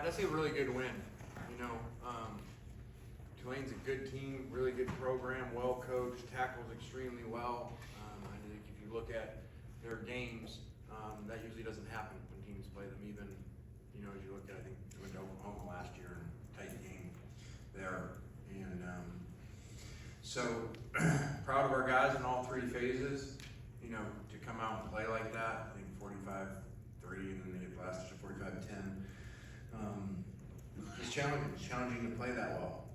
That's a really good win. You know, Tulane's a good team, really good program, well coached, tackles extremely well. I think if you look at their games, that usually doesn't happen when teams play them. Even, you know, as you look at, I think they went to Oklahoma last year and tight game there. And so proud of our guys in all three phases. You know, to come out and play like that. I think 45-3, and then they get blasted to 45-10. It's challenging to play that well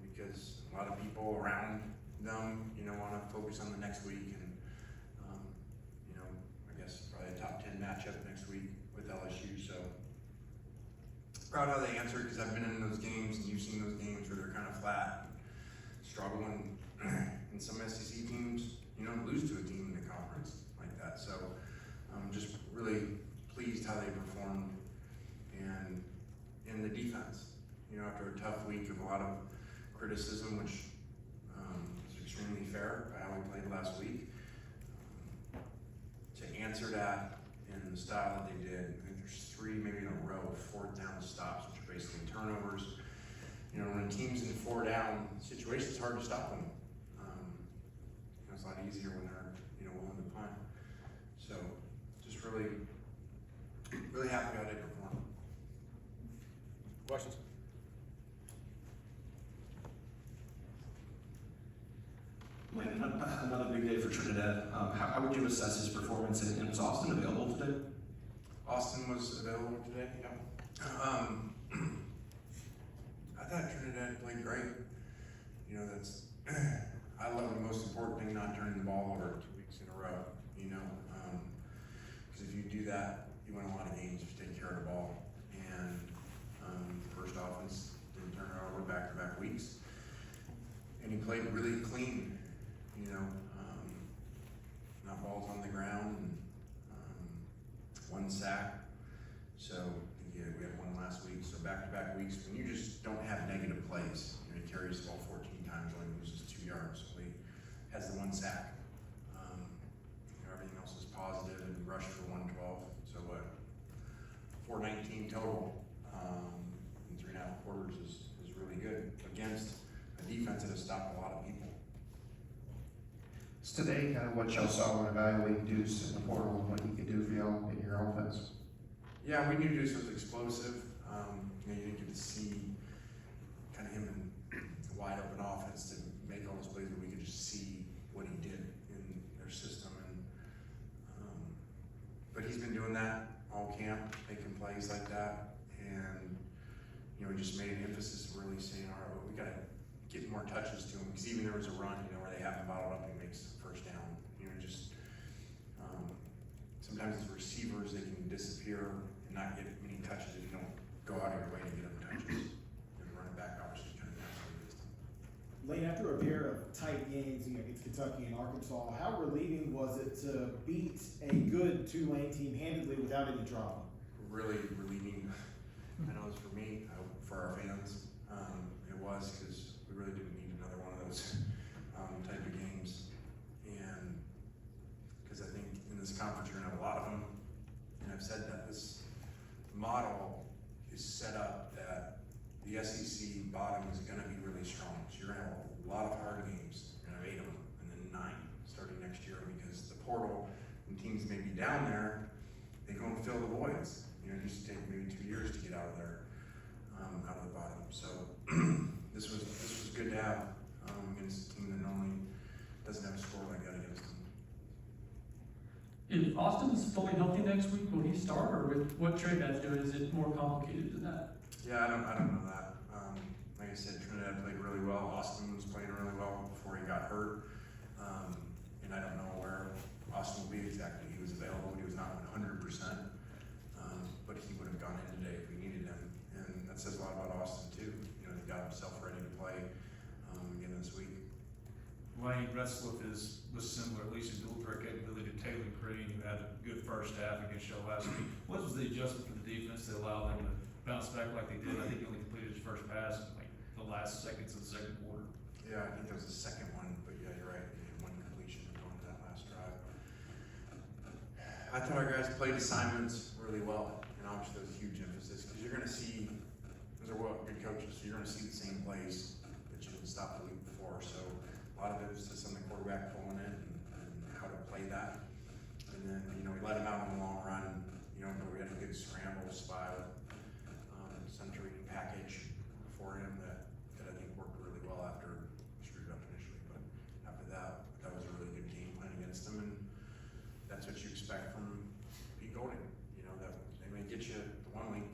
because a lot of people around them, you know, want to focus on the next week, and you know, I guess probably a top 10 matchup next week with LSU. So proud how they answered, because I've been in those games and you've seen those games where they're kind of flat, struggling, and some SEC teams, you know, lose to a team in the conference like that. So I'm just really pleased how they performed. And in the defense, you know, after a tough week of a lot of criticism, which was extremely fair by how we played last week, to answer that in the style that they did. I think there's 3 maybe in a row of 4th down stops, which are basically turnovers. You know, when a team's in 4 down situations, it's hard to stop them. You know, it's a lot easier when they're, you know, willing to punt. So just really happy how they performed. Questions? Landon, another big day for Trinidad. How would you assess his performance, and was Austin available today? Austin was available today, yeah. I thought Trinidad played great. You know, that's, I love the most important thing, not turning the ball over 2 weeks in a row, you know. Because if you do that, you win a lot of games if you take care of the ball. And the first offense didn't turn it over back-to-back weeks. And he played really clean, you know, not balls on the ground, and 1 sack. So yeah, we had 1 last week. So back-to-back weeks, when you just don't have negative plays, you know, he carries the ball 14 times, only loses 2 yards. So he has the 1 sack. You know, everything else is positive, and rushed for 112. So what? 419 total in 3.5 quarters is really good against a defense that has stopped a lot of people. Is today kind of what y'all saw when evaluating Deuce in the portal and what he could do for y'all in your offense? Yeah, we knew Deuce was explosive. You know, you didn't get to see kind of him in a wide open offense to make all those plays, but we could just see what he did in their system. And but he's been doing that all camp, making plays like that. And you know, we just made an emphasis of really saying, all right, well, we got to get more touches to him, because even there was a run, you know, where they have him bottled up and he makes the first down. You know, just sometimes as receivers they can disappear and not get many touches if you don't go out of your way to get them touches. And running back obviously kind of naturally gets them. Lane, after a pair of tight games, you know, against Kentucky and Arkansas, how relieving was it to beat a good Tulane team handedly without any drama? Really relieving. I know it's for me, for our fans, it was, because we really didn't need another one of those type of games. And because I think in this conference you're gonna have a lot of them, and I've said that this model is set up that the SEC bottom is gonna be really strong. So you're gonna have a lot of hard games. You're gonna have 8 of them, and then 9 starting next year, because the portal and teams may be down there, they go and fill the voids. You know, it used to take maybe 2 years to get out of there, out of the bottom. So this was good to have against a team that normally doesn't have a score like that against them. If Austin's fully healthy next week, will he start, or with what Trinidad's doing, is it more complicated than that? Yeah, I don't know that. Like I said, Trinidad played really well. Austin was playing really well before he got hurt. And I don't know where Austin will be exactly. He was available, he was not 100%. But he would have gone in today if we needed him. And that says a lot about Austin too. You know, he got himself ready to play again this week. Lane, Retzlaff was similar, at least in dual threat capability to Taylor Green, who had a good first half against y'all last week. What was the adjustment for the defense that allowed them to bounce back like they did? I think he only completed his first pass in like the last seconds of the second quarter. Yeah, I think that was the second one, but yeah, you're right. He had 1 completion going to that last drive. I thought our guys played assignments really well, and obviously that was a huge emphasis, because you're going to see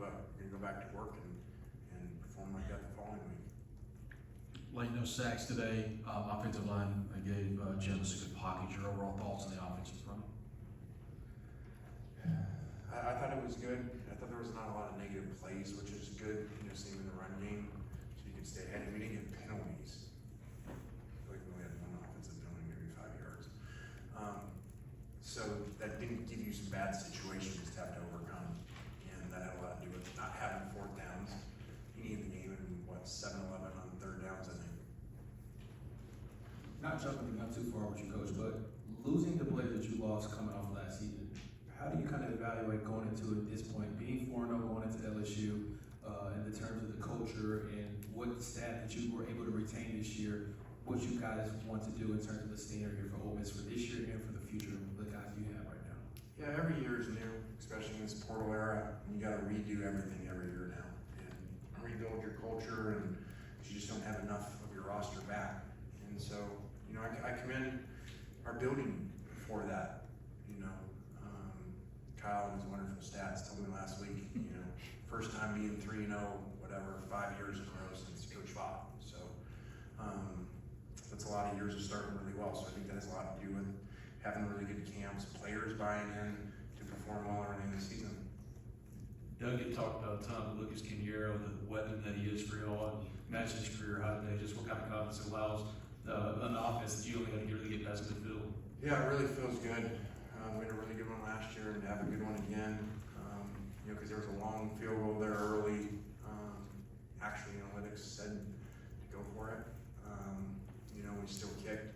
but we're gonna go back to work and perform like that the following week. Late no sacks today. Offensive line gave Genesis a good pocket. Your overall thoughts on the offensive front? I thought it was good. I thought there was not a lot of negative plays, which is good, same in the run game, so you could stay ahead. We didn't get penalties. I feel like we only had one offensive penalty, maybe 5 yards. So that didn't give you some bad situations to have to overcome, and that had a lot to do with not having fourth downs. You needed the game in, 7-11 on third downs, I think. Not jumping the gun too far with you, Coach, but losing the play that you lost coming off last season, how do you kind of evaluate going into it at this point, being 4-0 going into LSU, in the terms of the culture and what staff that you were able to retain this year, what you guys want to do in terms of the standard here for Ole Miss for this year and for the future of the guys you have right now? Yeah, every year is new, especially in this portal era. You got to redo everything every year now and rebuild your culture, and you just don't have enough of your roster back. And so, I commend our building for that. Kyle and his wonderful stats told me last week, first time being 3-0, 5 years in a row since Coach Fopp. So that's a lot of years of starting really well. So I think that has a lot to do with having really good camps, players buying in to perform well early in the season. Doug had talked about a ton of Lucas Quiniero, the weapon that he is for y'all, and matching his career high today, just what kind of confidence it allows an offense that you only got to really get past the field. Yeah, it really feels good. We had a really good one last year, and to have a good one again, because there was a long field goal there early. Actually, analytics said to go for it. We still kicked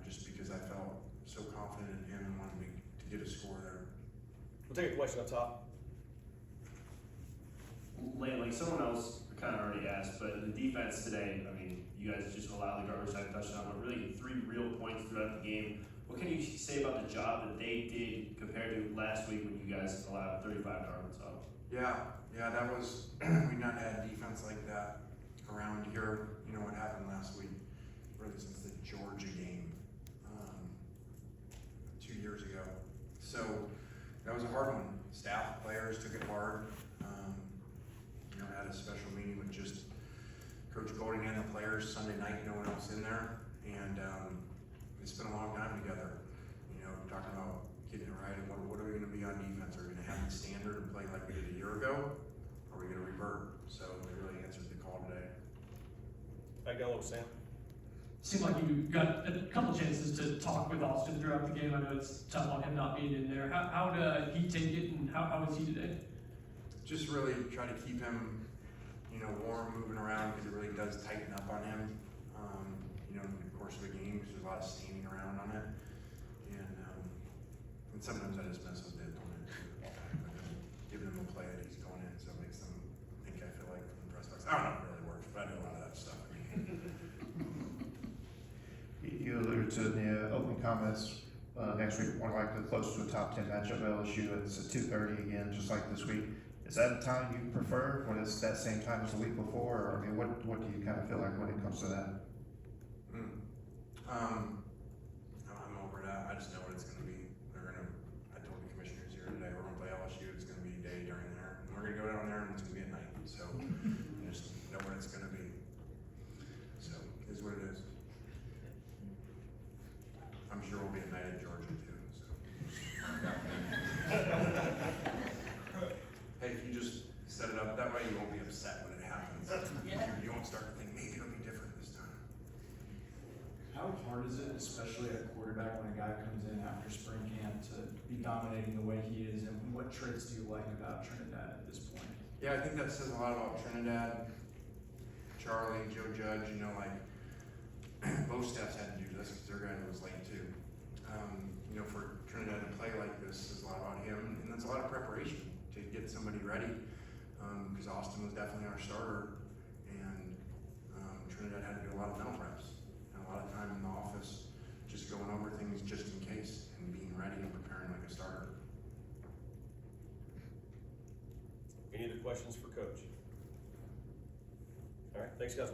just because I felt so confident in him and wanted to get a score there. We'll take a question up top. Like someone else kind of already asked, but the defense today, you guys just allowed the garbage time touchdown, but really 3 real points throughout the game. What can you say about the job that they did compared to last week when you guys allowed 35 to Arkansas? Yeah, that was, we've not had defense like that around here. What happened last week, really since the Georgia game 2 years ago. So that was a hard one. Staff, players took it hard. Had a special meeting with just Coach Golding and the players Sunday night, no one else in there. And we spent a long time together, talking about getting it right and what are we going to be on defense? Are we going to have the standard and play like we did a year ago? Or are we going to revert? So they really answered the call today. I got Sam. Seemed like you got a couple chances to talk with Austin throughout the game. I know it's tough on him not being in there. How did he take it, and how was he today? Just really try to keep him, warm, moving around, because it really does tighten up on him, in the course of a game, because there's a lot of standing around on it. And sometimes I just mess with it on it too. Giving him a play that he's going in, so it makes them think I feel like from the press box. I don't know if it really works, but I do a lot of that stuff. You alluded to in the opening comments, next week, more likely close to a top 10 matchup LSU. It's at 2:30 again, just like this week. Is that a time you prefer? When it's that same time as the week before? Or, what do you kind of feel like when it comes to that? I'm over that. I just know what it's going to be. I told the commissioners here today, we're going to play LSU. It's going to be a day during there. And we're going to go down there and it's going to be at night. So I just know what it's going to be. So it is what it is. I'm sure we'll be at night at Georgia too. So. Hey, if you just set it up that way, you won't be upset when it happens. You won't start to think, maybe it'll be different this time. How hard is it, especially at quarterback, when a guy comes in after spring camp to be dominating the way he is, and what traits do you like about Trinidad at this point? Yeah, I think that says a lot about Trinidad, Charlie, Joe Judge, both staffs had to do this because their guy was late too. For Trinidad to play like this says a lot about him, and that's a lot of preparation to get somebody ready, because Austin was definitely our starter, and Trinidad had to do a lot of mental reps and a lot of time in the office just going over things just in case and being ready and preparing like a starter. Any other questions for Coach? All right, thanks guys.